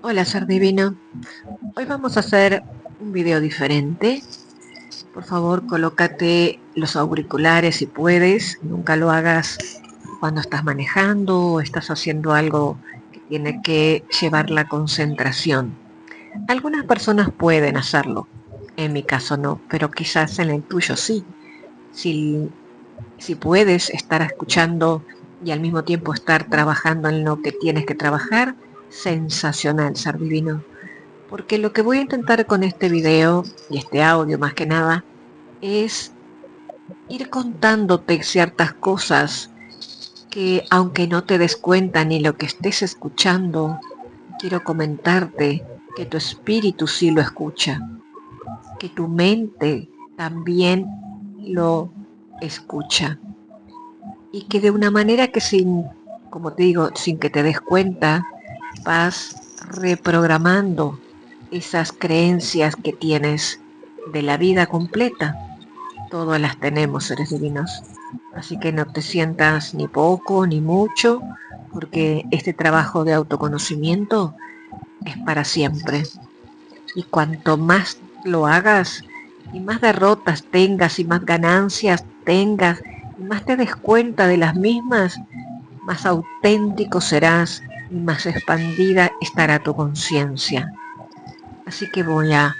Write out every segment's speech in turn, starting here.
Hola, ser divino. Hoy vamos a hacer un video diferente. Por favor, colócate los auriculares si puedes. Nunca lo hagas cuando estás manejando o estás haciendo algo que tiene que llevar la concentración. Algunas personas pueden hacerlo. En mi caso no, pero quizás en el tuyo sí. Si, si puedes estar escuchando y al mismo tiempo estar trabajando en lo que tienes que trabajar, sensacional, ser divino. Porque lo que voy a intentar con este video y este audio más que nada es ir contándote ciertas cosas que aunque no te des cuenta ni lo que estés escuchando, quiero comentarte que tu espíritu sí lo escucha, que tu mente también lo escucha y que de una manera que como te digo, sin que te des cuenta, vas reprogramando esas creencias que tienes de la vida completa. Todas las tenemos, seres divinos. Así que no te sientas ni poco ni mucho, porque este trabajo de autoconocimiento es para siempre. Y cuanto más lo hagas, y más derrotas tengas, y más ganancias tengas, y más te des cuenta de las mismas, más auténtico serás y más expandida estará tu conciencia. Así que voy a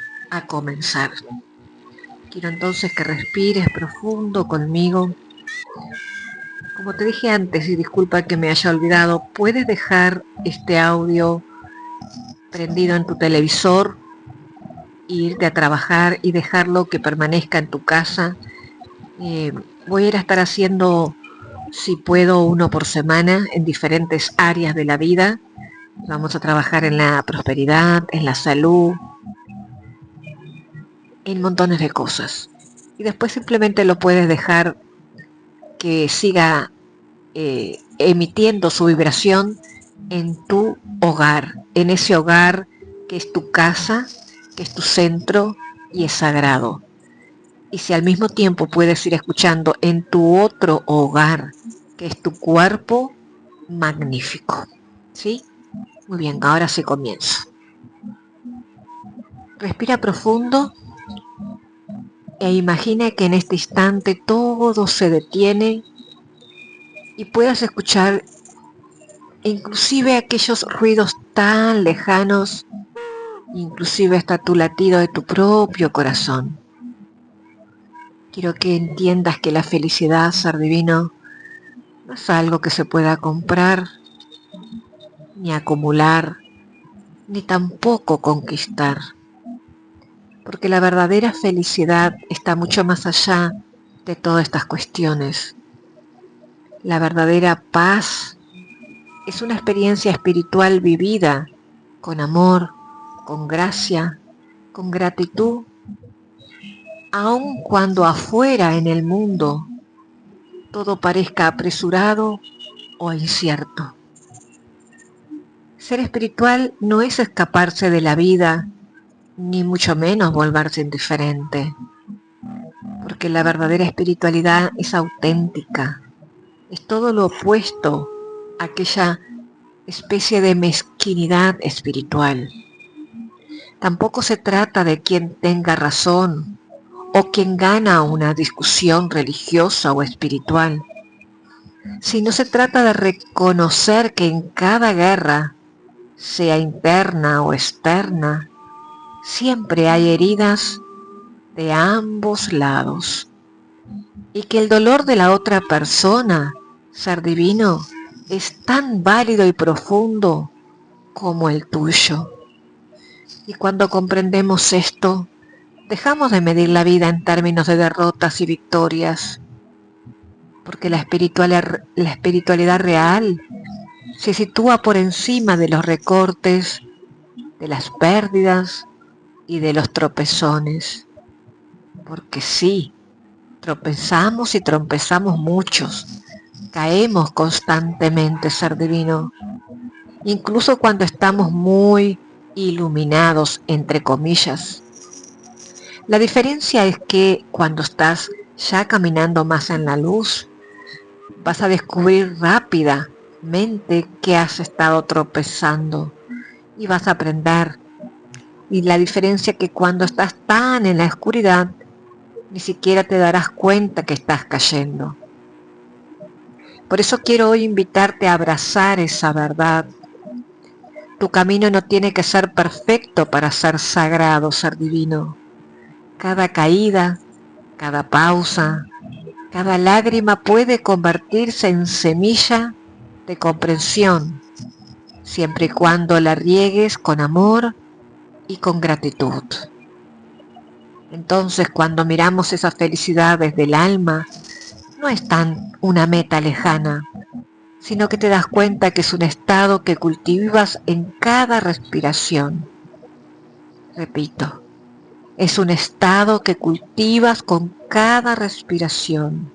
comenzar. Quiero entonces que respires profundo conmigo. Como te dije antes, y disculpa que me haya olvidado, puedes dejar este audio prendido en tu televisor, irte a trabajar y dejarlo que permanezca en tu casa. Voy a ir a estar haciendo, si puedo, uno por semana en diferentes áreas de la vida. Vamos a trabajar en la prosperidad, en la salud, en montones de cosas. Y después simplemente lo puedes dejar que siga emitiendo su vibración en tu hogar, en ese hogar que es tu casa, que es tu centro y es sagrado. Y si al mismo tiempo puedes ir escuchando en tu otro hogar, que es tu cuerpo, magnífico. ¿Sí? Muy bien, ahora sí comienzo. Respira profundo e imagina que en este instante todo se detiene y puedas escuchar inclusive aquellos ruidos tan lejanos, inclusive hasta tu latido de tu propio corazón. Quiero que entiendas que la felicidad, ser divino, no es algo que se pueda comprar, ni acumular, ni tampoco conquistar, porque la verdadera felicidad está mucho más allá de todas estas cuestiones. La verdadera paz es una experiencia espiritual vivida con amor, con gracia, con gratitud, aun cuando afuera en el mundo todo parezca apresurado o incierto. Ser espiritual no es escaparse de la vida, ni mucho menos volverse indiferente, porque la verdadera espiritualidad es auténtica, es todo lo opuesto a aquella especie de mezquinidad espiritual. Tampoco se trata de quien tenga razón o quien gana una discusión religiosa o espiritual, sino se trata de reconocer que en cada guerra, sea interna o externa, siempre hay heridas de ambos lados y que el dolor de la otra persona, ser divino, es tan válido y profundo como el tuyo. Y cuando comprendemos esto, dejamos de medir la vida en términos de derrotas y victorias, porque la espiritualidad real se sitúa por encima de los recortes, de las pérdidas y de los tropezones. Porque sí, tropezamos y tropezamos muchos, caemos constantemente, ser divino, incluso cuando estamos muy iluminados, entre comillas. La diferencia es que cuando estás ya caminando más en la luz, vas a descubrir rápidamente que has estado tropezando y vas a aprender. Y la diferencia es que cuando estás tan en la oscuridad, ni siquiera te darás cuenta que estás cayendo. Por eso quiero hoy invitarte a abrazar esa verdad. Tu camino no tiene que ser perfecto para ser sagrado, ser divino. Cada caída, cada pausa, cada lágrima puede convertirse en semilla de comprensión, siempre y cuando la riegues con amor y con gratitud. Entonces, cuando miramos esa felicidad desde el alma, no es tan una meta lejana, sino que te das cuenta que es un estado que cultivas en cada respiración. Repito, es un estado que cultivas con cada respiración.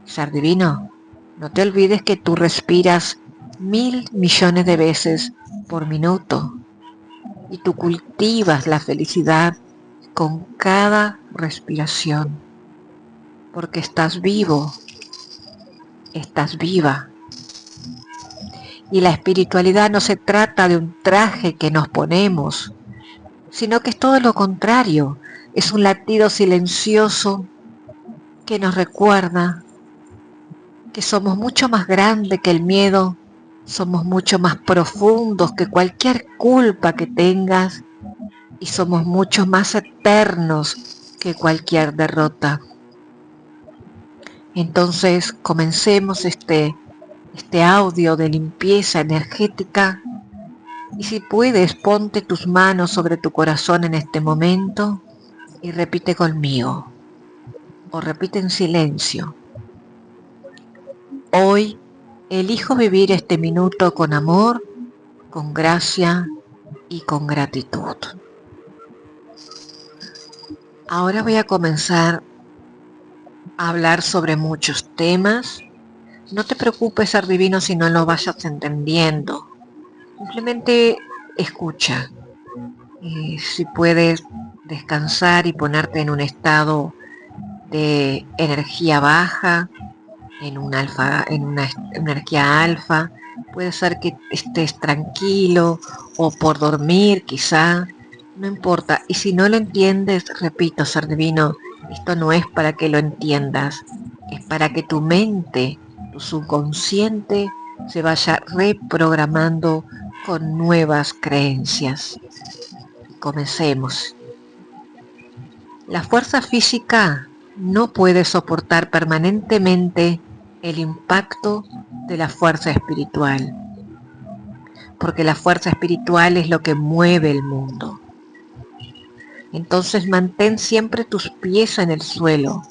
Ser divino, no te olvides que tú respiras 1000 millones de veces por minuto y tú cultivas la felicidad con cada respiración, porque estás vivo, estás viva. Y la espiritualidad no se trata de un traje que nos ponemos, sino que es todo lo contrario, es un latido silencioso que nos recuerda que somos mucho más grandes que el miedo, somos mucho más profundos que cualquier culpa que tengas y somos mucho más eternos que cualquier derrota. Entonces comencemos este audio de limpieza energética y si puedes ponte tus manos sobre tu corazón en este momento y repite conmigo o repite en silencio. Hoy elijo vivir este minuto con amor, con gracia y con gratitud. Ahora voy a comenzar a hablar sobre muchos temas. No te preocupes, ser divino, si no lo vayas entendiendo. Simplemente escucha. Si puedes descansar y ponerte en un estado de energía baja, en una energía alfa, puede ser que estés tranquilo o por dormir quizá, no importa. Y si no lo entiendes, repito, ser divino, esto no es para que lo entiendas, es para que tu mente, tu subconsciente, se vaya reprogramando con nuevas creencias. Comencemos. La fuerza física no puede soportar permanentemente el impacto de la fuerza espiritual, porque la fuerza espiritual es lo que mueve el mundo. Entonces mantén siempre tus pies en el suelo,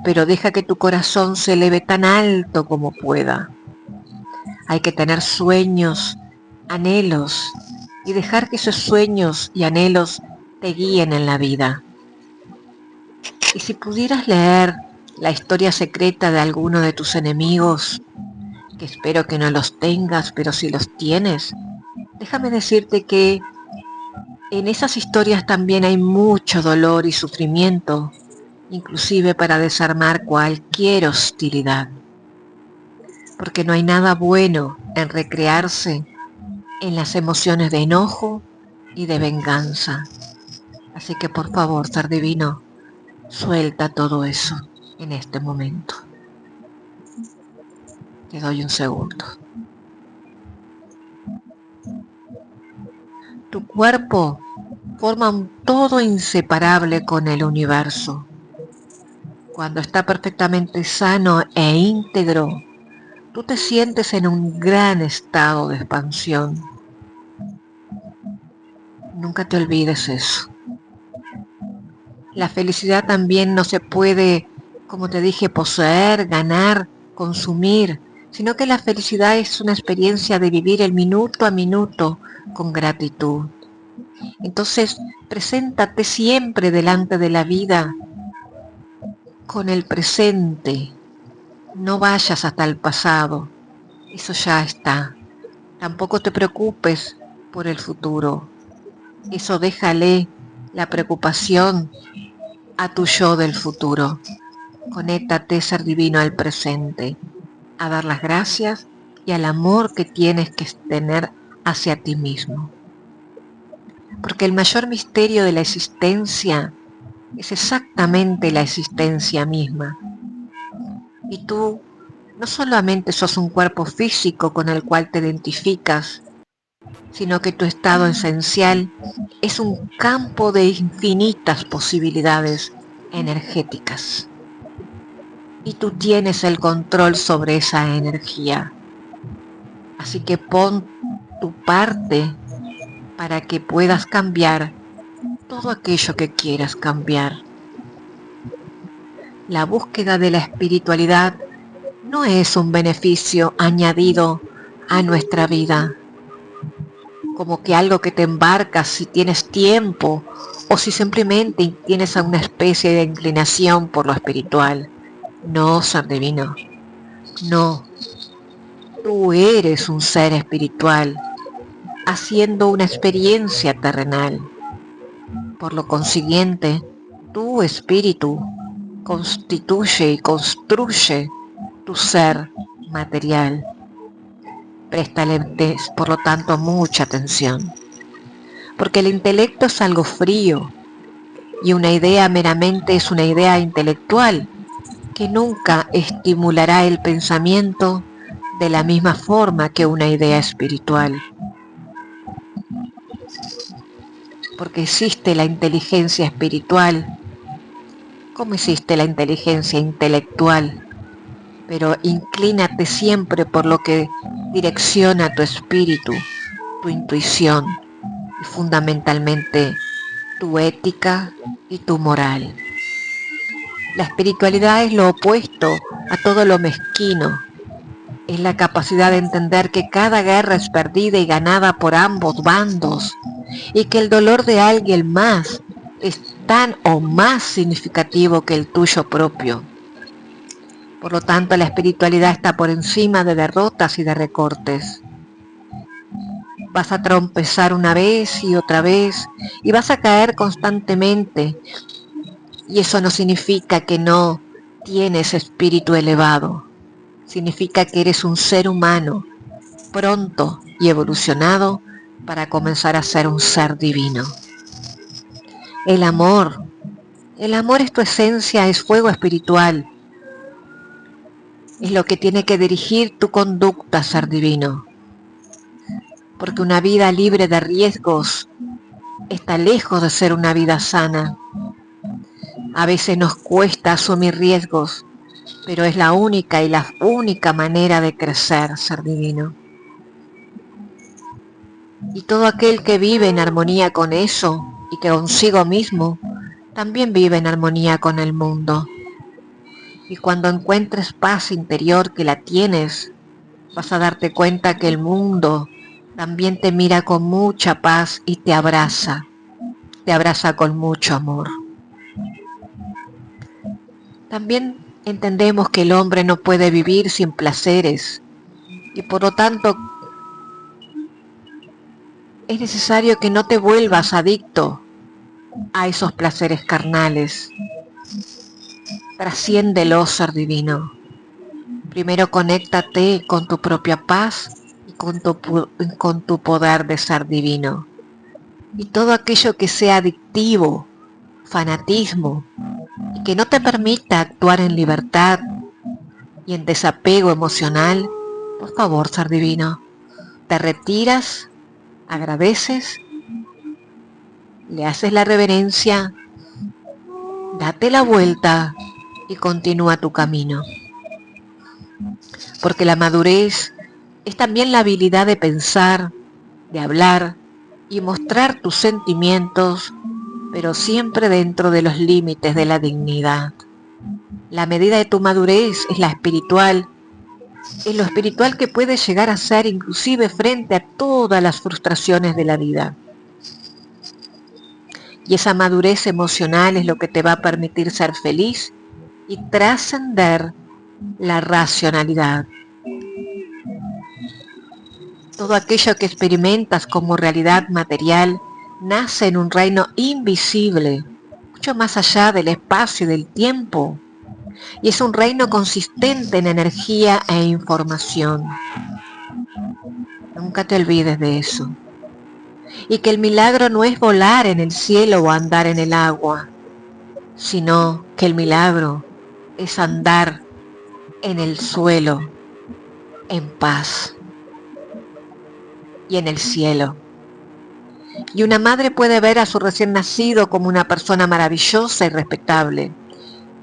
pero deja que tu corazón se eleve tan alto como pueda. Hay que tener sueños, anhelos, y dejar que esos sueños y anhelos te guíen en la vida. Y si pudieras leer la historia secreta de alguno de tus enemigos, que espero que no los tengas, pero si los tienes, déjame decirte que en esas historias también hay mucho dolor y sufrimiento, inclusive para desarmar cualquier hostilidad. Porque no hay nada bueno en recrearse en las emociones de enojo y de venganza. Así que por favor, ser divino, suelta todo eso en este momento. Te doy un segundo. Tu cuerpo forma un todo inseparable con el universo. Cuando está perfectamente sano e íntegro, tú te sientes en un gran estado de expansión. Nunca te olvides eso. La felicidad también no se puede, como te dije, poseer, ganar, consumir, sino que la felicidad es una experiencia de vivir el minuto a minuto con gratitud. Entonces, preséntate siempre delante de la vida con el presente. No vayas hasta el pasado, eso ya está. Tampoco te preocupes por el futuro. Eso déjale la preocupación a tu yo del futuro. Conéctate, ser divino, al presente, a dar las gracias y al amor que tienes que tener hacia ti mismo. Porque el mayor misterio de la existencia es exactamente la existencia misma. Y tú no solamente sos un cuerpo físico con el cual te identificas, sino que tu estado esencial es un campo de infinitas posibilidades energéticas. Y tú tienes el control sobre esa energía. Así que pon tu parte para que puedas cambiar todo aquello que quieras cambiar. La búsqueda de la espiritualidad no es un beneficio añadido a nuestra vida, como que algo que te embarcas si tienes tiempo o si simplemente tienes una especie de inclinación por lo espiritual. No, ser divino, no. Tú eres un ser espiritual haciendo una experiencia terrenal. Por lo consiguiente, tu espíritu constituye y construye tu ser material. Préstale, por lo tanto, mucha atención. Porque el intelecto es algo frío y una idea meramente es una idea intelectual que nunca estimulará el pensamiento de la misma forma que una idea espiritual. Porque existe la inteligencia espiritual, como existe la inteligencia intelectual, pero inclínate siempre por lo que direcciona tu espíritu, tu intuición y fundamentalmente tu ética y tu moral. La espiritualidad es lo opuesto a todo lo mezquino. Es la capacidad de entender que cada guerra es perdida y ganada por ambos bandos y que el dolor de alguien más es tan o más significativo que el tuyo propio. Por lo tanto, la espiritualidad está por encima de derrotas y de recortes. Vas a tropezar una vez y otra vez y vas a caer constantemente. Y eso no significa que no tienes espíritu elevado. Significa que eres un ser humano pronto y evolucionado para comenzar a ser un ser divino. El amor es tu esencia, es fuego espiritual. Es lo que tiene que dirigir tu conducta, ser divino. Porque una vida libre de riesgos está lejos de ser una vida sana. A veces nos cuesta asumir riesgos, pero es la única manera de crecer, ser divino. Y todo aquel que vive en armonía con eso y que consigo mismo, también vive en armonía con el mundo. Y cuando encuentres paz interior, que la tienes, vas a darte cuenta que el mundo también te mira con mucha paz y te abraza con mucho amor. También entendemos que el hombre no puede vivir sin placeres y por lo tanto es necesario que no te vuelvas adicto a esos placeres carnales. Trasciéndelo, ser divino. Primero conéctate con tu propia paz y con tu poder de ser divino. Y todo aquello que sea adictivo, fanatismo, y que no te permita actuar en libertad y en desapego emocional, por favor, ser divino, te retiras, agradeces, le haces la reverencia, date la vuelta y continúa tu camino. Porque la madurez es también la habilidad de pensar, de hablar y mostrar tus sentimientos, pero siempre dentro de los límites de la dignidad. La medida de tu madurez es lo espiritual que puedes llegar a ser inclusive frente a todas las frustraciones de la vida. Y esa madurez emocional es lo que te va a permitir ser feliz y trascender la racionalidad. Todo aquello que experimentas como realidad material nace en un reino invisible, mucho más allá del espacio y del tiempo, y es un reino consistente en energía e información. Nunca te olvides de eso. Y que el milagro no es volar en el cielo o andar en el agua, sino que el milagro es andar en el suelo, en paz y en el cielo. Y una madre puede ver a su recién nacido como una persona maravillosa y respetable.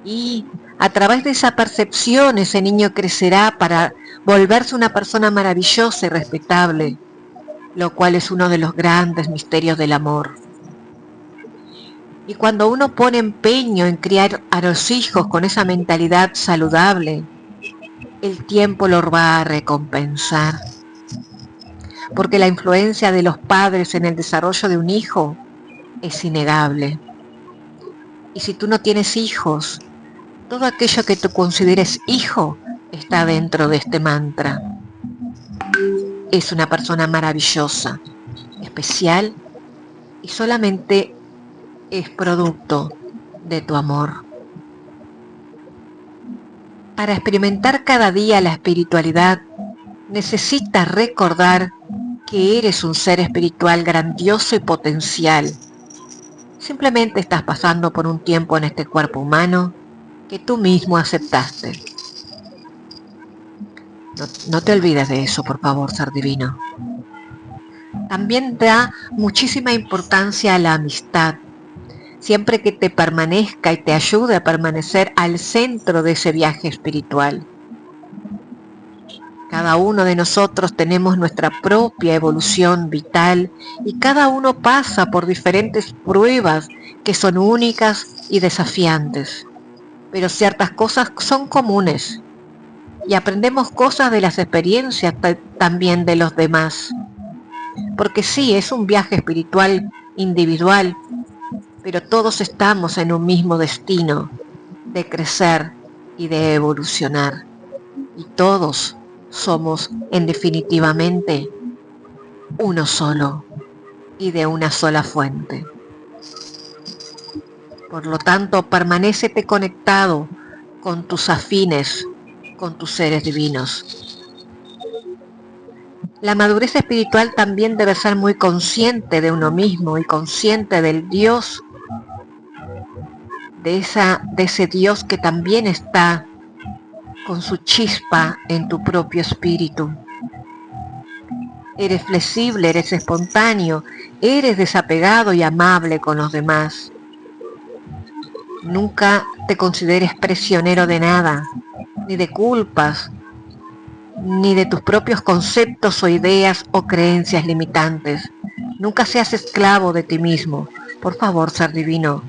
Y a través de esa percepción ese niño crecerá para volverse una persona maravillosa y respetable, lo cual es uno de los grandes misterios del amor. Y cuando uno pone empeño en criar a los hijos con esa mentalidad saludable, el tiempo los va a recompensar. Porque la influencia de los padres en el desarrollo de un hijo es innegable. Y si tú no tienes hijos, todo aquello que tú consideres hijo está dentro de este mantra. Es una persona maravillosa, especial y solamente es producto de tu amor. Para experimentar cada día la espiritualidad, necesitas recordar que eres un ser espiritual grandioso y potencial. Simplemente estás pasando por un tiempo en este cuerpo humano que tú mismo aceptaste. No te olvides de eso, por favor, ser divino. También da muchísima importancia a la amistad, siempre que te permanezca y te ayude a permanecer al centro de ese viaje espiritual. Cada uno de nosotros tenemos nuestra propia evolución vital y cada uno pasa por diferentes pruebas que son únicas y desafiantes. Pero ciertas cosas son comunes y aprendemos cosas de las experiencias también de los demás. Porque sí, es un viaje espiritual individual, pero todos estamos en un mismo destino de crecer y de evolucionar. Y todos somos, en definitivamente, uno solo y de una sola fuente. Por lo tanto, permanécete conectado con tus afines, con tus seres divinos. La madurez espiritual también debe ser muy consciente de uno mismo y consciente del Dios, de ese Dios que también está con su chispa en tu propio espíritu. Eres flexible, eres espontáneo, eres desapegado y amable con los demás. Nunca te consideres prisionero de nada, ni de culpas, ni de tus propios conceptos o ideas o creencias limitantes. Nunca seas esclavo de ti mismo. Por favor, ser divino,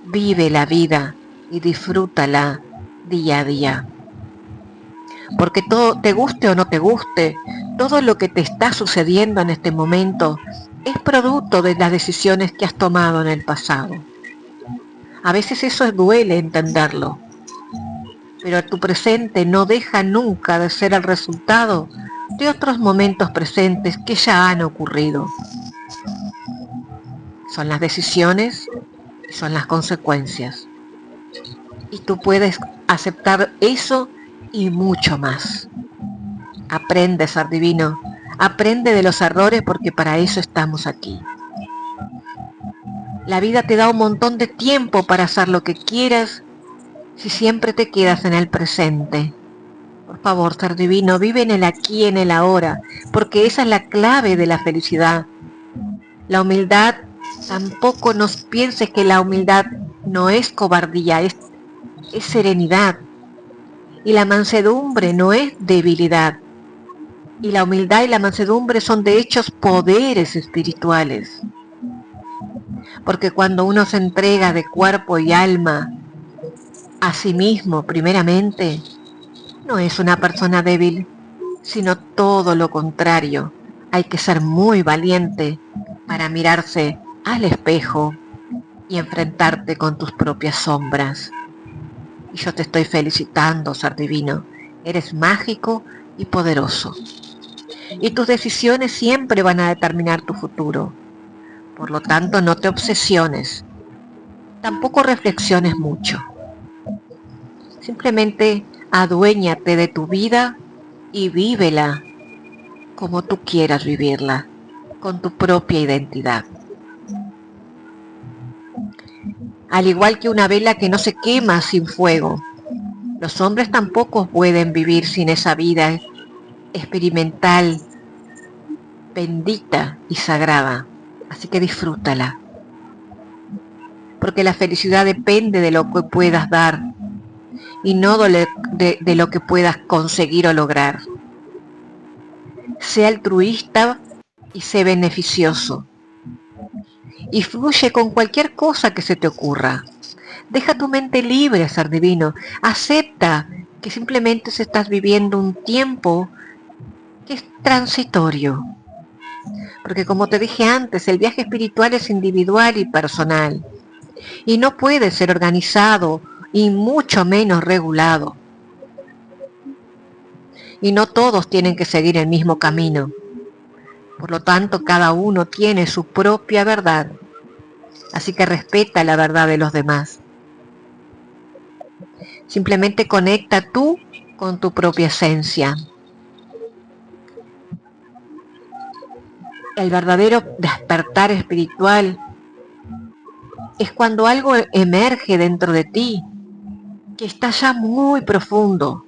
vive la vida y disfrútala día a día. Porque todo, te guste o no te guste, todo lo que te está sucediendo en este momento es producto de las decisiones que has tomado en el pasado. A veces eso duele entenderlo, pero tu presente no deja nunca de ser el resultado de otros momentos presentes que ya han ocurrido. Son las decisiones y son las consecuencias. Y tú puedes aceptar eso y mucho más. Aprende, ser divino. Aprende de los errores porque para eso estamos aquí. La vida te da un montón de tiempo para hacer lo que quieras si siempre te quedas en el presente. Por favor, ser divino, vive en el aquí y en el ahora, porque esa es la clave de la felicidad. La humildad, tampoco nos pienses que la humildad no es cobardía, es serenidad. Y la mansedumbre no es debilidad. Y la humildad y la mansedumbre son de hechos poderes espirituales. Porque cuando uno se entrega de cuerpo y alma a sí mismo primeramente, no es una persona débil, sino todo lo contrario. Hay que ser muy valiente para mirarse al espejo y enfrentarte con tus propias sombras. Y yo te estoy felicitando, ser divino. Eres mágico y poderoso. Y tus decisiones siempre van a determinar tu futuro. Por lo tanto, no te obsesiones. Tampoco reflexiones mucho. Simplemente aduéñate de tu vida y vívela. como tú quieras vivirla, con tu propia identidad. Al igual que una vela que no se quema sin fuego, los hombres tampoco pueden vivir sin esa vida experimental, bendita y sagrada. Así que disfrútala. Porque la felicidad depende de lo que puedas dar y no de lo que puedas conseguir o lograr. Sé altruista y sé beneficioso. Y fluye con cualquier cosa que se te ocurra. Deja tu mente libre, ser divino. Acepta que simplemente se estás viviendo un tiempo que es transitorio. Porque como te dije antes, el viaje espiritual es individual y personal. Y no puede ser organizado y mucho menos regulado. Y no todos tienen que seguir el mismo camino. Por lo tanto, cada uno tiene su propia verdad. Así que respeta la verdad de los demás. Simplemente conecta tú con tu propia esencia. El verdadero despertar espiritual es cuando algo emerge dentro de ti, que está ya muy profundo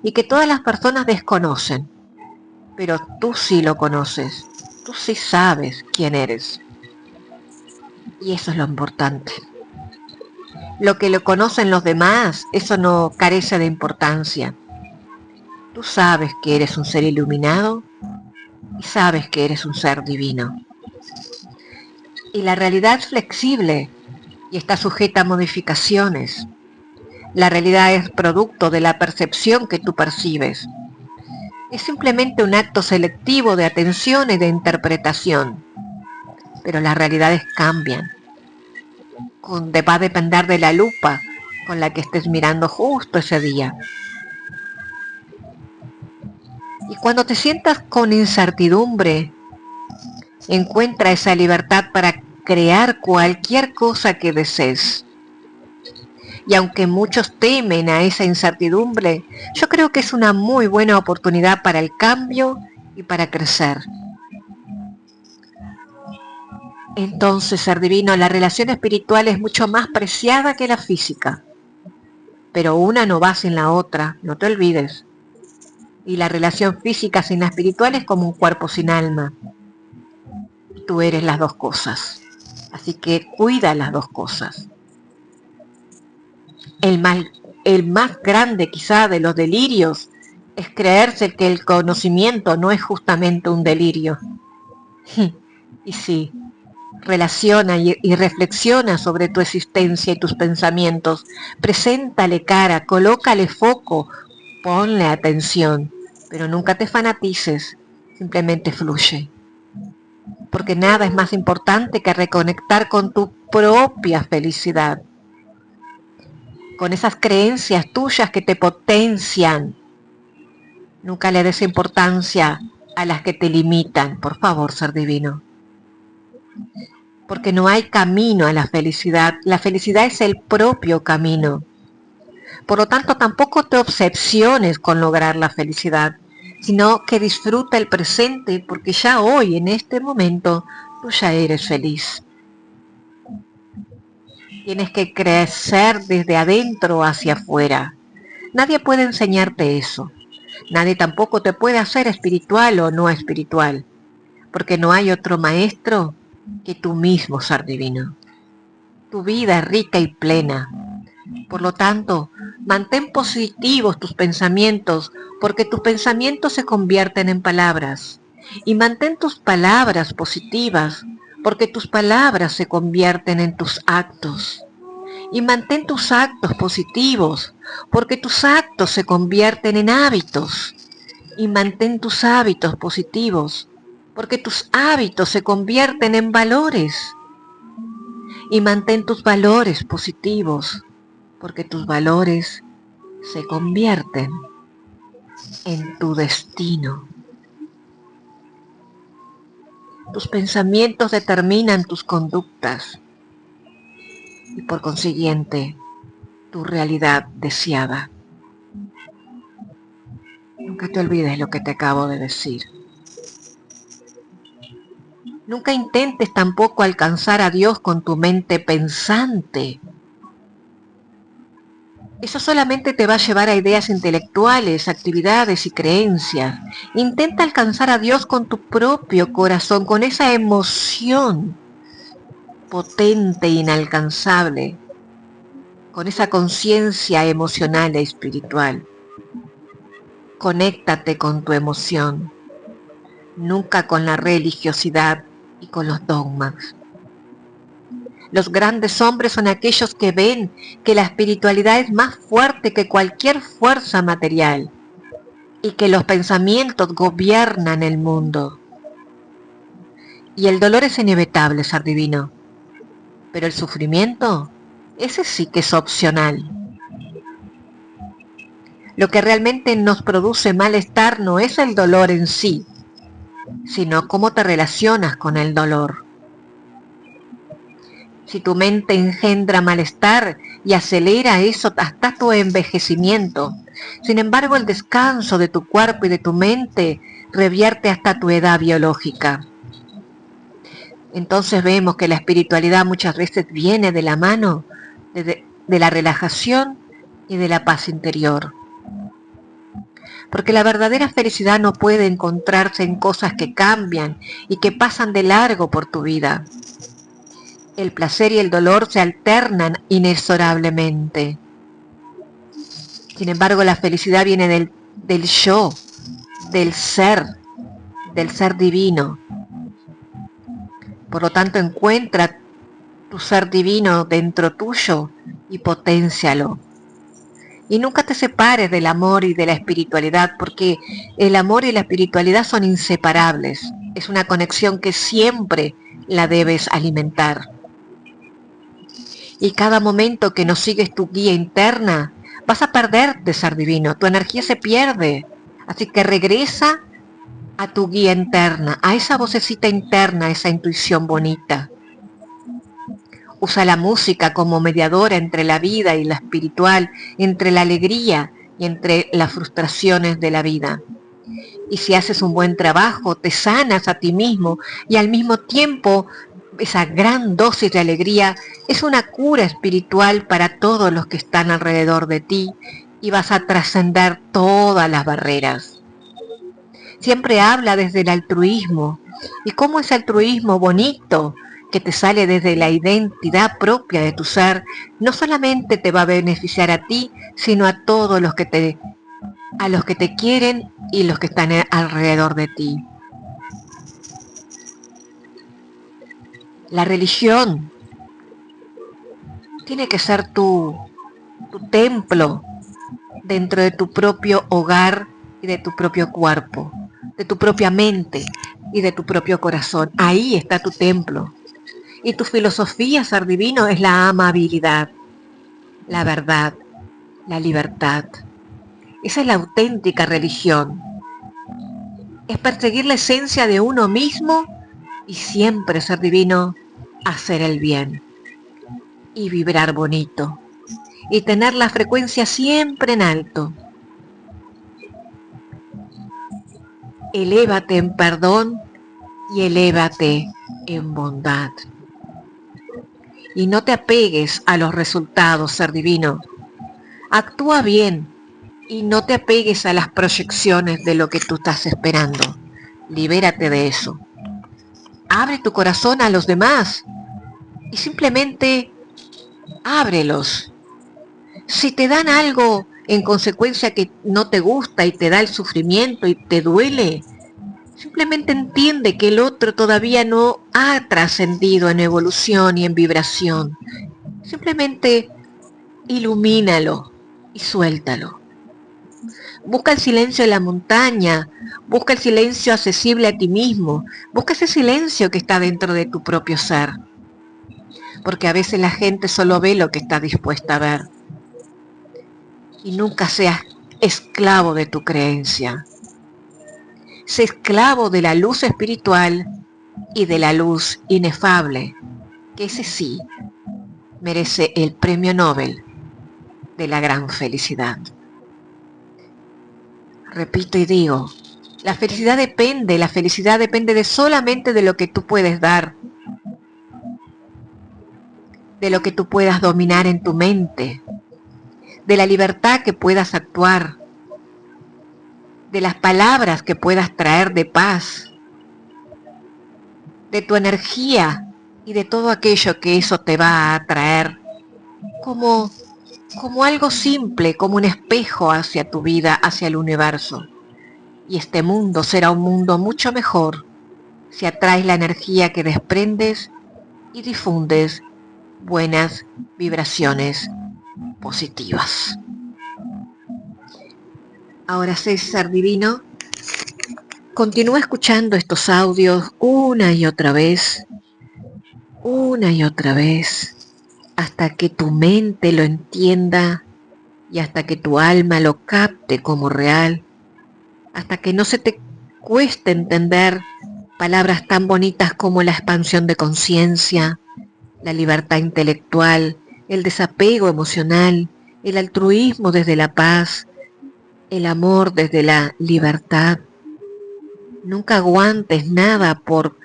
y que todas las personas desconocen, pero tú sí lo conoces, tú sí sabes quién eres. Y eso es lo importante. Lo que lo conocen los demás, eso no carece de importancia. Tú sabes que eres un ser iluminado y sabes que eres un ser divino. Y la realidad es flexible y está sujeta a modificaciones. La realidad es producto de la percepción que tú percibes. Es simplemente un acto selectivo de atención y de interpretación. Pero las realidades cambian. Va a depender de la lupa con la que estés mirando justo ese día. Y cuando te sientas con incertidumbre, encuentra esa libertad para crear cualquier cosa que desees. Y aunque muchos temen a esa incertidumbre, yo creo que es una muy buena oportunidad para el cambio y para crecer. Entonces, ser divino, la relación espiritual es mucho más preciada que la física. Pero una no va sin la otra, no te olvides. Y la relación física sin la espiritual es como un cuerpo sin alma. Tú eres las dos cosas. Así que cuida las dos cosas. El más grande quizá de los delirios es creerse que el conocimiento no es justamente un delirio. Y sí, relaciona y reflexiona sobre tu existencia y tus pensamientos. Preséntale cara, colócale foco, ponle atención, pero nunca te fanatices, simplemente fluye. Porque nada es más importante que reconectar con tu propia felicidad, con esas creencias tuyas que te potencian. Nunca le des importancia a las que te limitan, por favor, ser divino. Porque no hay camino a la felicidad es el propio camino. Por lo tanto, tampoco te obsesiones con lograr la felicidad, sino que disfruta el presente, porque ya hoy, en este momento, tú ya eres feliz. Tienes que crecer desde adentro hacia afuera. Nadie puede enseñarte eso. Nadie tampoco te puede hacer espiritual o no espiritual, porque no hay otro maestro que tú mismo, ser divino. Tu vida es rica y plena. Por lo tanto, mantén positivos tus pensamientos, porque tus pensamientos se convierten en palabras. Y mantén tus palabras positivas, porque tus palabras se convierten en tus actos. Y mantén tus actos positivos, porque tus actos se convierten en hábitos. Y mantén tus hábitos positivos, porque tus hábitos se convierten en valores. Y mantén tus valores positivos, porque tus valores se convierten en tu destino. Tus pensamientos determinan tus conductas y por consiguiente tu realidad deseada. Nunca te olvides lo que te acabo de decir. Nunca intentes tampoco alcanzar a Dios con tu mente pensante. Eso solamente te va a llevar a ideas intelectuales, actividades y creencias. Intenta alcanzar a Dios con tu propio corazón, con esa emoción potente e inalcanzable, con esa conciencia emocional e espiritual. Conéctate con tu emoción, nunca con la religiosidad y con los dogmas. Los grandes hombres son aquellos que ven que la espiritualidad es más fuerte que cualquier fuerza material y que los pensamientos gobiernan el mundo. Y el dolor es inevitable, ser divino, pero el sufrimiento, ese sí que es opcional. Lo que realmente nos produce malestar no es el dolor en sí, sino cómo te relacionas con el dolor. Si tu mente engendra malestar y acelera eso hasta tu envejecimiento, sin embargo el descanso de tu cuerpo y de tu mente revierte hasta tu edad biológica. Entonces vemos que la espiritualidad muchas veces viene de la mano de la relajación y de la paz interior. Porque la verdadera felicidad no puede encontrarse en cosas que cambian y que pasan de largo por tu vida. El placer y el dolor se alternan inexorablemente. Sin embargo, la felicidad viene del yo, del ser divino. Por lo tanto, encuentra tu ser divino dentro tuyo y poténcialo. Y nunca te separes del amor y de la espiritualidad, porque el amor y la espiritualidad son inseparables. Es una conexión que siempre la debes alimentar. Y cada momento que no sigues tu guía interna, vas a perderte, ser divino. Tu energía se pierde. Así que regresa a tu guía interna, a esa vocecita interna, esa intuición bonita. Usa la música como mediadora entre la vida y la espiritual, entre la alegría y entre las frustraciones de la vida. Y si haces un buen trabajo, te sanas a ti mismo y al mismo tiempo esa gran dosis de alegría es una cura espiritual para todos los que están alrededor de ti y vas a trascender todas las barreras. Siempre habla desde el altruismo. ¿Y cómo es altruismo bonito? Que te sale desde la identidad propia de tu ser, no solamente te va a beneficiar a ti, sino a todos los que te quieren y los que están alrededor de ti. La religión tiene que ser tu templo dentro de tu propio hogar y de tu propio cuerpo, de tu propia mente y de tu propio corazón. Ahí está tu templo. Y tu filosofía, ser divino, es la amabilidad, la verdad, la libertad. Esa es la auténtica religión. Es perseguir la esencia de uno mismo y siempre, ser divino, hacer el bien y vibrar bonito y tener la frecuencia siempre en alto. Elévate en perdón y elévate en bondad. Y no te apegues a los resultados, ser divino. Actúa bien y no te apegues a las proyecciones de lo que tú estás esperando. Libérate de eso. Abre tu corazón a los demás y simplemente ábrelos. Si te dan algo en consecuencia que no te gusta y te da el sufrimiento y te duele, simplemente entiende que el otro todavía no ha trascendido en evolución y en vibración. Simplemente ilumínalo y suéltalo. Busca el silencio en la montaña, busca el silencio accesible a ti mismo, busca ese silencio que está dentro de tu propio ser. Porque a veces la gente solo ve lo que está dispuesta a ver. Y nunca seas esclavo de tu creencia. Sé esclavo de la luz espiritual y de la luz inefable, que ese sí merece el premio Nobel de la gran felicidad. Repito y digo, La felicidad depende de solamente de lo que tú puedes dar, de lo que tú puedas dominar en tu mente, de la libertad que puedas actuar, de las palabras que puedas traer de paz, de tu energía y de todo aquello que eso te va a traer como, como algo simple, como un espejo hacia tu vida, hacia el universo. Y este mundo será un mundo mucho mejor si atraes la energía que desprendes y difundes buenas vibraciones positivas. Ahora, César Divino, continúa escuchando estos audios una y otra vez, hasta que tu mente lo entienda y hasta que tu alma lo capte como real, hasta que no se te cueste entender palabras tan bonitas como la expansión de conciencia, la libertad intelectual, el desapego emocional, el altruismo desde la paz, el amor desde la libertad. Nunca aguantes nada por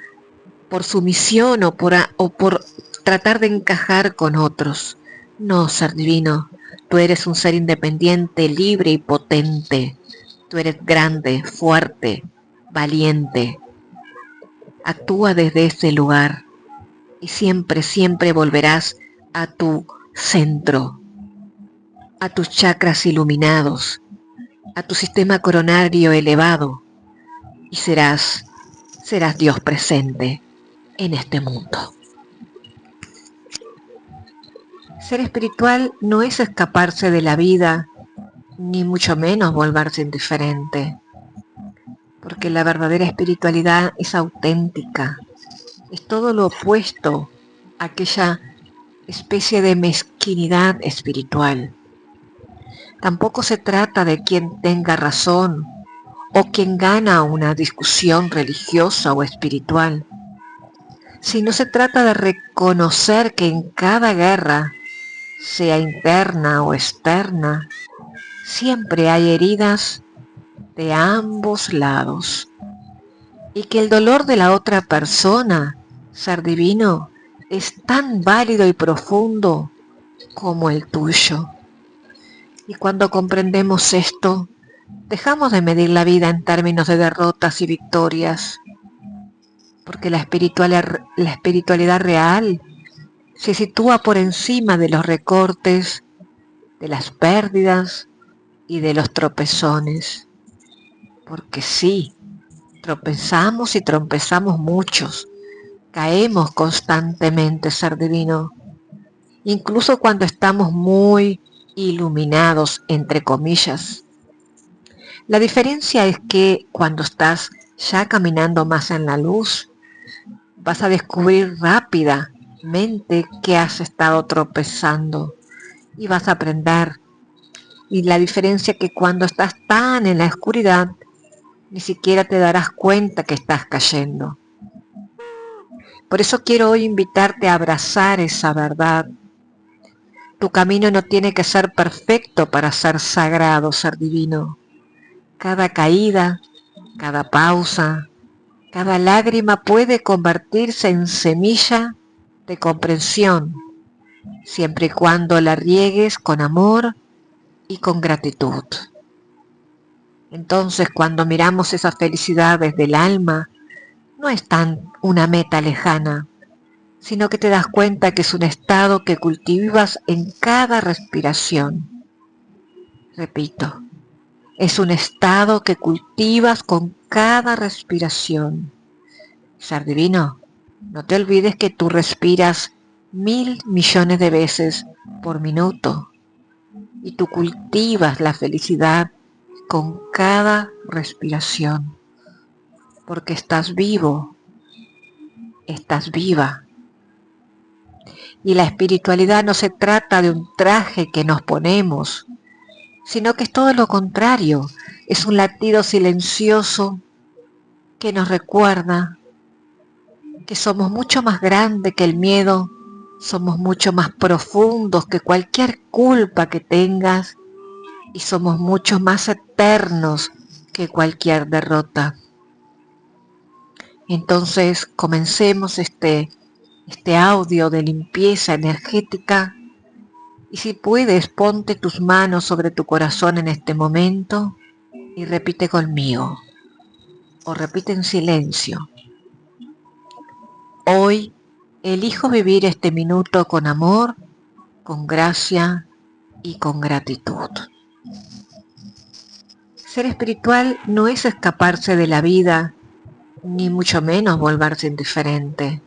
sumisión o por tratar de encajar con otros. No, ser divino, tú eres un ser independiente, libre y potente. Tú eres grande, fuerte, valiente. Actúa desde ese lugar y siempre, siempre volverás a tu centro, a tus chakras iluminados, a tu sistema coronario elevado y serás Dios presente en este mundo. Ser espiritual no es escaparse de la vida, ni mucho menos volverse indiferente, porque la verdadera espiritualidad es auténtica, es todo lo opuesto a aquella especie de mezquinidad espiritual. Tampoco se trata de quien tenga razón o quien gana una discusión religiosa o espiritual, sino se trata de reconocer que en cada guerra, sea interna o externa, siempre hay heridas de ambos lados y que el dolor de la otra persona, ser divino, es tan válido y profundo como el tuyo. Y cuando comprendemos esto, dejamos de medir la vida en términos de derrotas y victorias, porque la espiritualidad real se sitúa por encima de los recortes, de las pérdidas y de los tropezones. Porque sí, tropezamos y trompezamos muchos, caemos constantemente, ser divino, incluso cuando estamos muy iluminados, entre comillas. La diferencia es que cuando estás ya caminando más en la luz, vas a descubrir rápidamente que has estado tropezando y vas a aprender. Y la diferencia es que cuando estás tan en la oscuridad, ni siquiera te darás cuenta que estás cayendo. Por eso quiero hoy invitarte a abrazar esa verdad. Tu camino no tiene que ser perfecto para ser sagrado, ser divino. Cada caída, cada pausa, cada lágrima puede convertirse en semilla de comprensión, siempre y cuando la riegues con amor y con gratitud. Entonces, cuando miramos esa felicidad desde el alma, no es tan una meta lejana, sino que te das cuenta que es un estado que cultivas en cada respiración. Repito, es un estado que cultivas con cada respiración. Ser divino, no te olvides que tú respiras 1.000 millones de veces por minuto y tú cultivas la felicidad con cada respiración, porque estás vivo, estás viva. Y la espiritualidad no se trata de un traje que nos ponemos, sino que es todo lo contrario, es un latido silencioso que nos recuerda que somos mucho más grandes que el miedo, somos mucho más profundos que cualquier culpa que tengas y somos mucho más eternos que cualquier derrota. Entonces comencemos este audio de limpieza energética y si puedes ponte tus manos sobre tu corazón en este momento y repite conmigo o repite en silencio. Hoy elijo vivir este minuto con amor, con gracia y con gratitud. Ser espiritual no es escaparse de la vida, ni mucho menos volverse indiferente,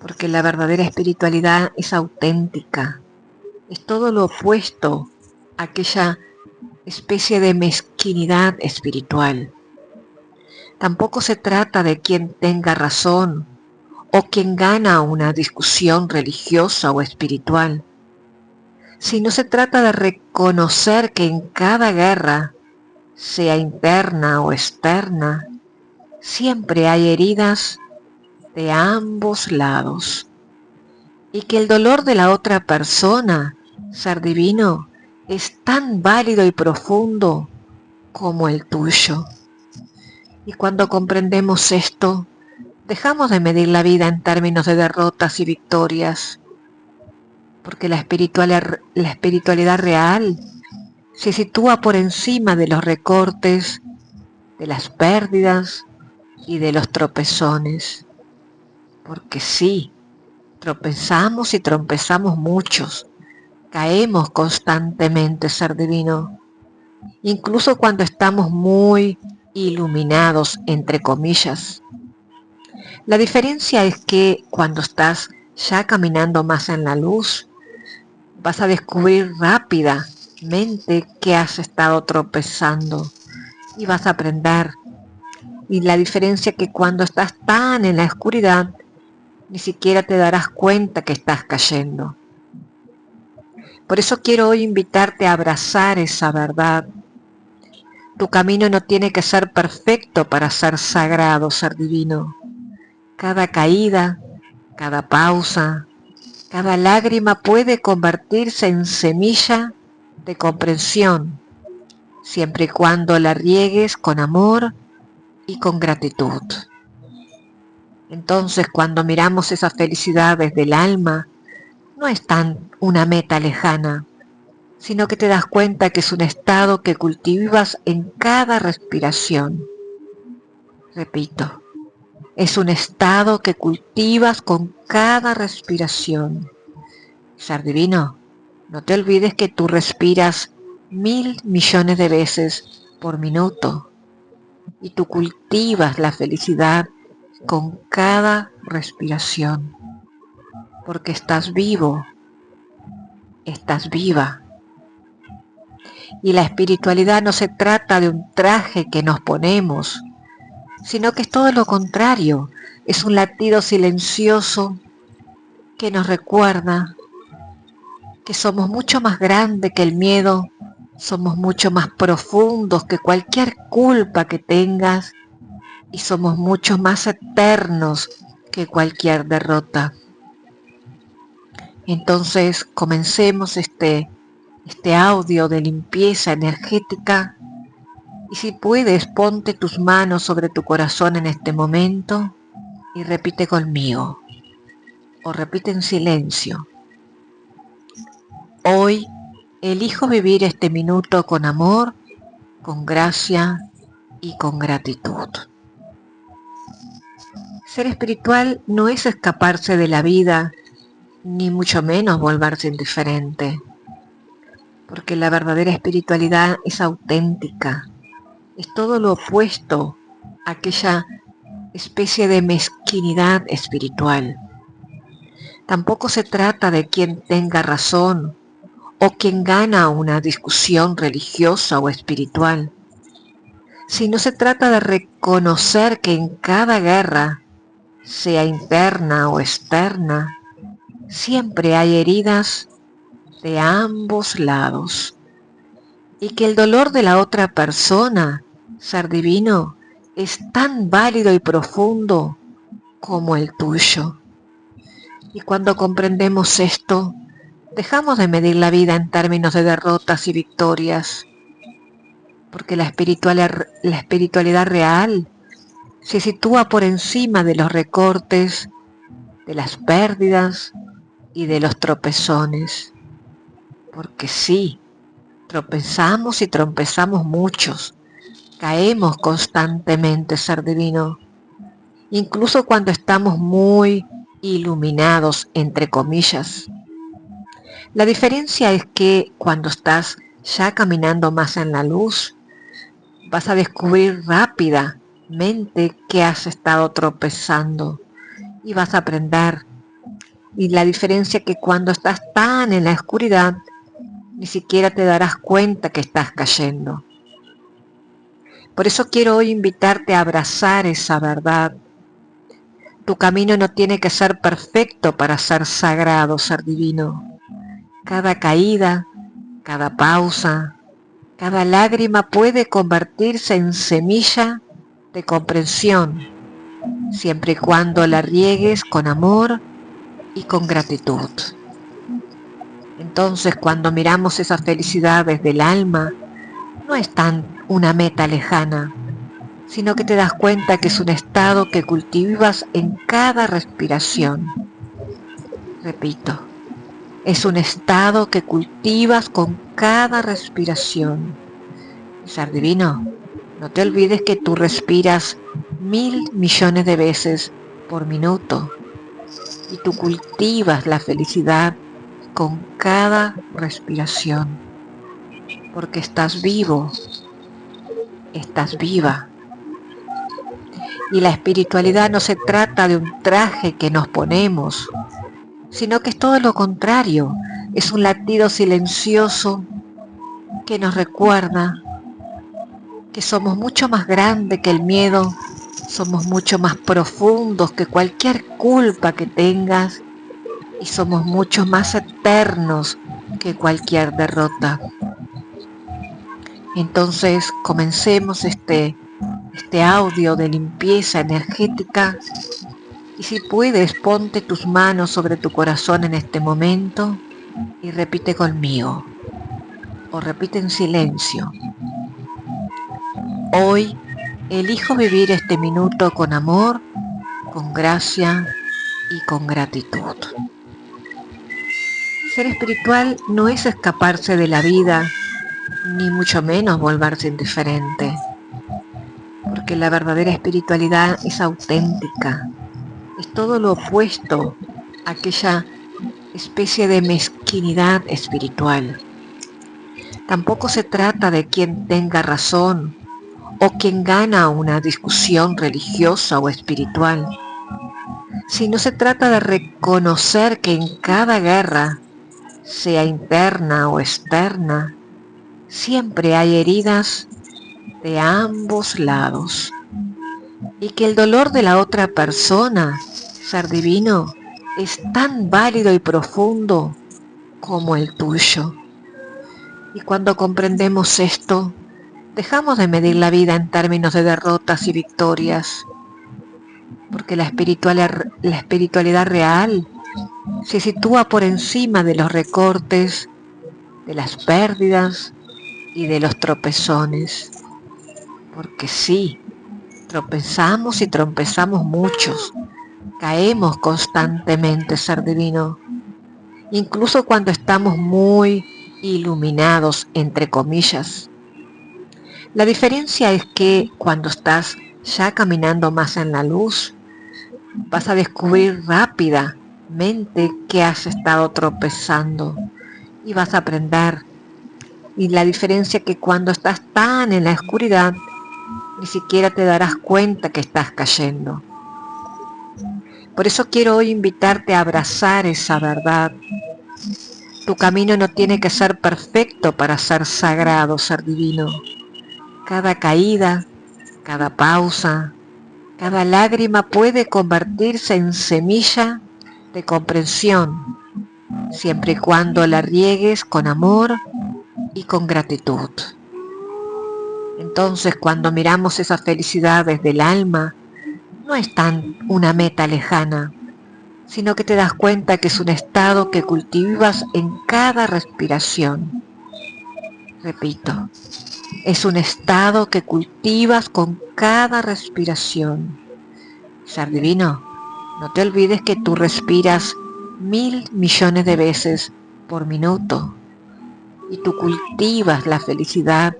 porque la verdadera espiritualidad es auténtica, es todo lo opuesto a aquella especie de mezquinidad espiritual. Tampoco se trata de quien tenga razón o quien gana una discusión religiosa o espiritual, sino se trata de reconocer que en cada guerra, sea interna o externa, siempre hay heridas de ambos lados y que el dolor de la otra persona, ser divino, es tan válido y profundo como el tuyo. Y cuando comprendemos esto, dejamos de medir la vida en términos de derrotas y victorias, porque la espiritualidad real se sitúa por encima de los recortes, de las pérdidas y de los tropezones. Porque sí, tropezamos y tropezamos muchos, caemos constantemente, ser divino, incluso cuando estamos muy iluminados, entre comillas. La diferencia es que cuando estás ya caminando más en la luz, vas a descubrir rápidamente que has estado tropezando y vas a aprender. Y la diferencia es que cuando estás tan en la oscuridad, ni siquiera te darás cuenta que estás cayendo. Por eso quiero hoy invitarte a abrazar esa verdad. Tu camino no tiene que ser perfecto para ser sagrado, ser divino. Cada caída, cada pausa, cada lágrima puede convertirse en semilla de comprensión, siempre y cuando la riegues con amor y con gratitud. Entonces, cuando miramos esa felicidad desde el alma, no es tan una meta lejana, sino que te das cuenta que es un estado que cultivas en cada respiración. Repito, es un estado que cultivas con cada respiración. Ser divino, no te olvides que tú respiras 1.000 millones de veces por minuto y tú cultivas la felicidad con cada respiración, porque estás vivo, estás viva. Y la espiritualidad no se trata de un traje que nos ponemos, sino que es todo lo contrario, es un latido silencioso que nos recuerda que somos mucho más grandes que el miedo, somos mucho más profundos que cualquier culpa que tengas y somos mucho más eternos que cualquier derrota. Entonces comencemos este audio de limpieza energética y si puedes ponte tus manos sobre tu corazón en este momento y repite conmigo o repite en silencio. Hoy elijo vivir este minuto con amor, con gracia y con gratitud. Ser espiritual no es escaparse de la vida, ni mucho menos volverse indiferente, porque la verdadera espiritualidad es auténtica, es todo lo opuesto a aquella especie de mezquinidad espiritual. Tampoco se trata de quien tenga razón o quien gana una discusión religiosa o espiritual, sino se trata de reconocer que en cada guerra, sea interna o externa, siempre hay heridas de ambos lados y que el dolor de la otra persona, ser divino, es tan válido y profundo como el tuyo. Y cuando comprendemos esto, dejamos de medir la vida en términos de derrotas y victorias, porque la espiritualidad real se sitúa por encima de los recortes, de las pérdidas y de los tropezones. Porque sí, tropezamos y tropezamos muchos, caemos constantemente, ser divino, incluso cuando estamos muy iluminados, entre comillas. La diferencia es que cuando estás ya caminando más en la luz, vas a descubrir rápidamente que has estado tropezando y vas a aprender. Y la diferencia es que cuando estás tan en la oscuridad, ni siquiera te darás cuenta que estás cayendo. Por eso quiero hoy invitarte a abrazar esa verdad. Tu camino no tiene que ser perfecto para ser sagrado, ser divino. Cada caída, cada pausa, cada lágrima puede convertirse en semilla de comprensión, siempre y cuando la riegues con amor y con gratitud. Entonces, cuando miramos esa felicidad desde el alma, no es tan una meta lejana, sino que te das cuenta que es un estado que cultivas en cada respiración. Repito, es un estado que cultivas con cada respiración. Ser divino, no te olvides que tú respiras 1.000 millones de veces por minuto y tú cultivas la felicidad con cada respiración, porque estás vivo, estás viva. Y la espiritualidad no se trata de un traje que nos ponemos, sino que es todo lo contrario, es un latido silencioso que nos recuerda que somos mucho más grandes que el miedo, somos mucho más profundos que cualquier culpa que tengas y somos mucho más eternos que cualquier derrota. Entonces comencemos este audio de limpieza energética y si puedes ponte tus manos sobre tu corazón en este momento y repite conmigo o repite en silencio. Hoy elijo vivir este minuto con amor, con gracia y con gratitud. Ser espiritual no es escaparse de la vida, ni mucho menos volverse indiferente, porque la verdadera espiritualidad es auténtica, es todo lo opuesto a aquella especie de mezquinidad espiritual. Tampoco se trata de quien tenga razón o quien gana una discusión religiosa o espiritual, sino se trata de reconocer que en cada guerra, sea interna o externa, siempre hay heridas de ambos lados y que el dolor de la otra persona, ser divino, es tan válido y profundo como el tuyo. Y cuando comprendemos esto, dejamos de medir la vida en términos de derrotas y victorias, porque la espiritualidad real se sitúa por encima de los recortes, de las pérdidas y de los tropezones. Porque sí, tropezamos y tropezamos muchos, caemos constantemente, ser divino, incluso cuando estamos muy iluminados, entre comillas. La diferencia es que cuando estás ya caminando más en la luz, vas a descubrir rápidamente que has estado tropezando y vas a aprender. Y la diferencia es que cuando estás tan en la oscuridad, ni siquiera te darás cuenta que estás cayendo. Por eso quiero hoy invitarte a abrazar esa verdad. Tu camino no tiene que ser perfecto para ser sagrado, ser divino. Cada caída, cada pausa, cada lágrima puede convertirse en semilla de comprensión, siempre y cuando la riegues con amor y con gratitud. Entonces, cuando miramos esa felicidad desde el alma, no es tan una meta lejana, sino que te das cuenta que es un estado que cultivas en cada respiración. Repito, Es un estado que cultivas con cada respiración. Ser divino, no te olvides que tú respiras 1.000 millones de veces por minuto y tú cultivas la felicidad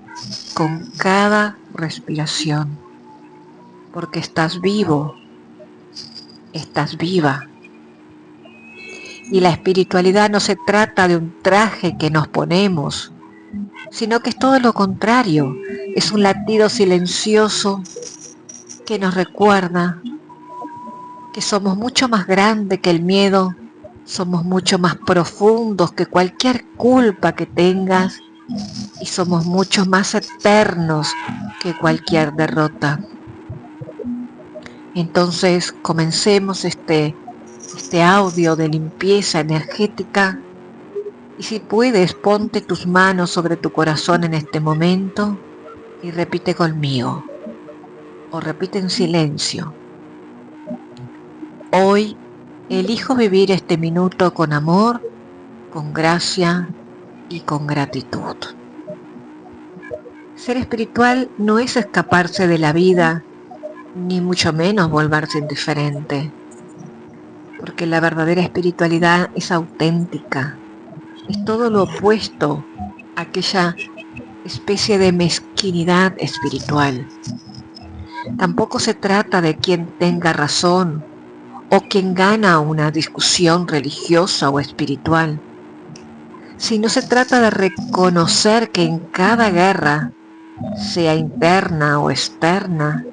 con cada respiración, porque estás vivo, estás viva. Y la espiritualidad no se trata de un traje que nos ponemos, sino que es todo lo contrario, es un latido silencioso que nos recuerda que somos mucho más grandes que el miedo, somos mucho más profundos que cualquier culpa que tengas y somos mucho más eternos que cualquier derrota. Entonces comencemos este audio de limpieza energética y si puedes ponte tus manos sobre tu corazón en este momento y repite conmigo o repite en silencio. Hoy elijo vivir este minuto con amor, con gracia y con gratitud. Ser espiritual no es escaparse de la vida, ni mucho menos volverse indiferente, porque la verdadera espiritualidad es auténtica, es todo lo opuesto a aquella especie de mezquinidad espiritual. Tampoco se trata de quien tenga razón o quien gana una discusión religiosa o espiritual, sino se trata de reconocer que en cada guerra, sea interna o externa,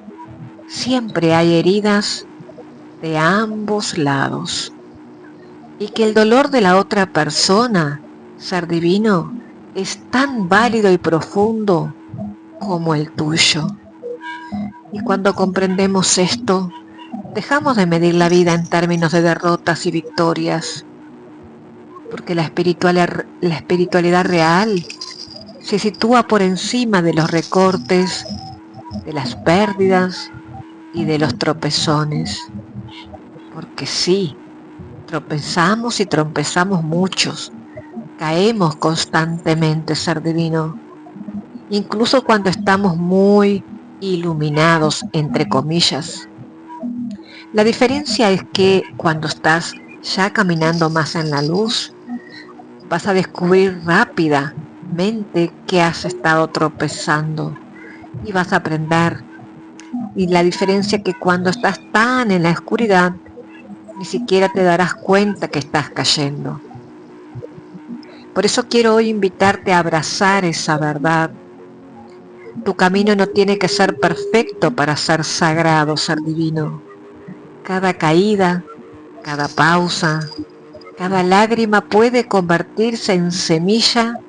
siempre hay heridas de ambos lados y que el dolor de la otra persona, ser divino, es tan válido y profundo como el tuyo. Y cuando comprendemos esto, dejamos de medir la vida en términos de derrotas y victorias, porque la espiritualidad real se sitúa por encima de los recortes, de las pérdidas y de los tropezones. Porque sí, tropezamos y tropezamos muchos, caemos constantemente, ser divino, incluso cuando estamos muy iluminados, entre comillas. La diferencia es que cuando estás ya caminando más en la luz, vas a descubrir rápidamente que has estado tropezando y vas a aprender. Y la diferencia es que cuando estás tan en la oscuridad, ni siquiera te darás cuenta que estás cayendo. Por eso quiero hoy invitarte a abrazar esa verdad. Tu camino no tiene que ser perfecto para ser sagrado, ser divino. Cada caída, cada pausa, cada lágrima puede convertirse en semilla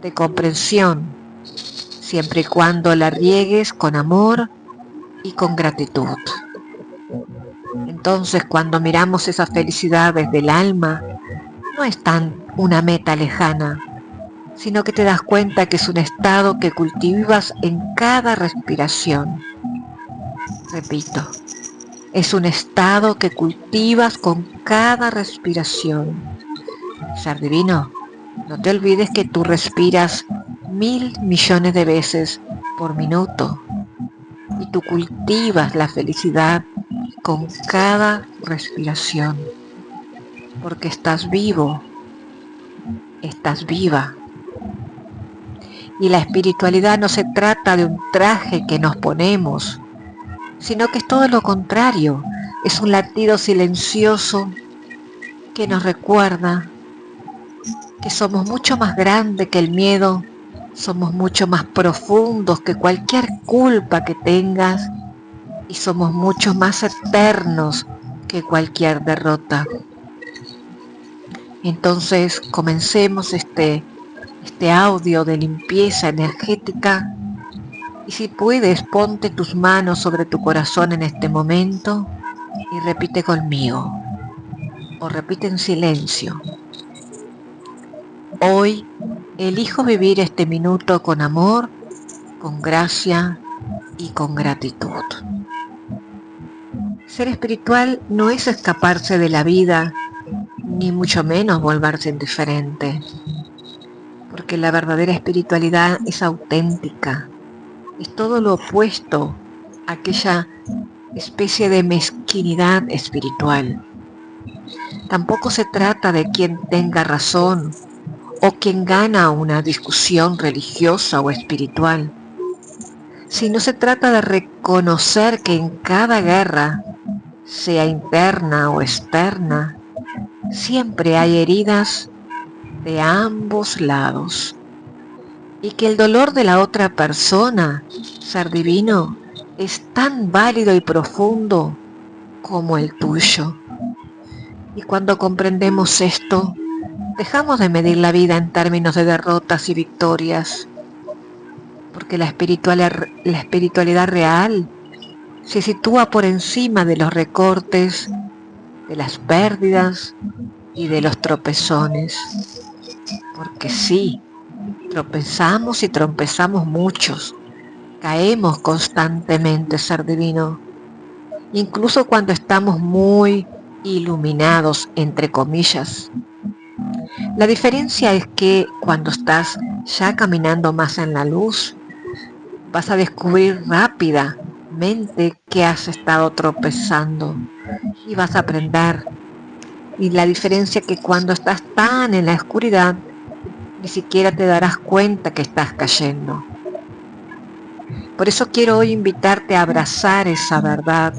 de comprensión, siempre y cuando la riegues con amor y con gratitud. Entonces, cuando miramos esa felicidad desde el alma, no es tan una meta lejana, sino que te das cuenta que es un estado que cultivas en cada respiración. Repito, es un estado que cultivas con cada respiración. Ser divino, no te olvides que tú respiras 1.000 millones de veces por minuto y tú cultivas la felicidad con cada respiración, porque estás vivo, estás viva. Y la espiritualidad no se trata de un traje que nos ponemos, sino que es todo lo contrario, es un latido silencioso que nos recuerda que somos mucho más grandes que el miedo, somos mucho más profundos que cualquier culpa que tengas y somos mucho más eternos que cualquier derrota. Entonces comencemos este audio de limpieza energética y si puedes ponte tus manos sobre tu corazón en este momento y repite conmigo o repite en silencio. Hoy elijo vivir este minuto con amor, con gracia y con gratitud. Ser espiritual no es escaparse de la vida, ni mucho menos volverse indiferente, porque la verdadera espiritualidad es auténtica, Es todo lo opuesto a aquella especie de mezquinidad espiritual. Tampoco se trata de quien tenga razón o quien gana una discusión religiosa o espiritual, sino se trata de reconocer que en cada guerra, sea interna o externa, siempre hay heridas de ambos lados y que el dolor de la otra persona, ser divino, es tan válido y profundo como el tuyo. Y cuando comprendemos esto, dejamos de medir la vida en términos de derrotas y victorias, porque la espiritualidad real se sitúa por encima de los recortes, de las pérdidas y de los tropezones. Porque sí, tropezamos y tropezamos muchos, caemos constantemente, ser divino, incluso cuando estamos muy iluminados, entre comillas. La diferencia es que cuando estás ya caminando más en la luz, vas a descubrir rápidamente que has estado tropezando y vas a aprender. Y la diferencia es que cuando estás tan en la oscuridad, ni siquiera te darás cuenta que estás cayendo. Por eso quiero hoy invitarte a abrazar esa verdad.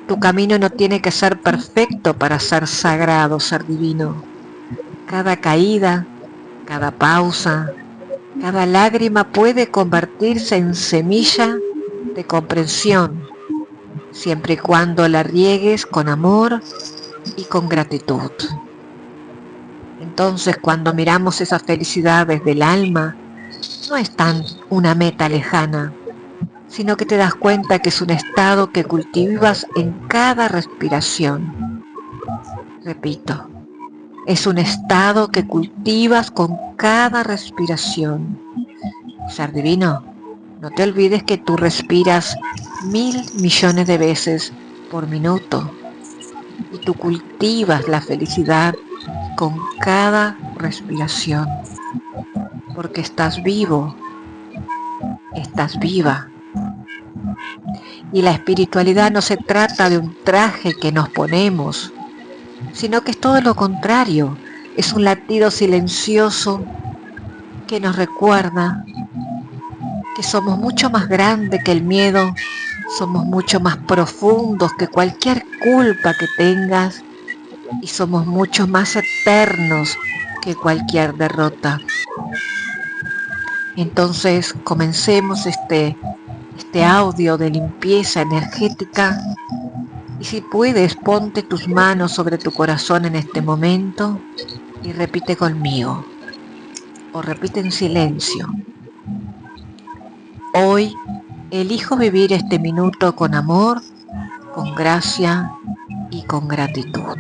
Tu camino no tiene que ser perfecto para ser sagrado, ser divino. Cada caída, cada pausa, cada lágrima puede convertirse en semilla de comprensión, siempre y cuando la riegues con amor y con gratitud. Entonces, cuando miramos esa felicidad desde el alma, no es tan una meta lejana, sino que te das cuenta que es un estado que cultivas en cada respiración. Repito, es un estado que cultivas con cada respiración. Ser divino, no te olvides que tú respiras 1.000 millones de veces por minuto y tú cultivas la felicidad con cada respiración, porque estás vivo, estás viva. Y la espiritualidad no se trata de un traje que nos ponemos, sino que es todo lo contrario, es un latido silencioso que nos recuerda que somos mucho más grandes que el miedo, somos mucho más profundos que cualquier culpa que tengas y somos mucho más eternos que cualquier derrota. Entonces comencemos este audio de limpieza energética y si puedes ponte tus manos sobre tu corazón en este momento y repite conmigo o repite en silencio. Hoy elijo vivir este minuto con amor, con gracia y con gratitud.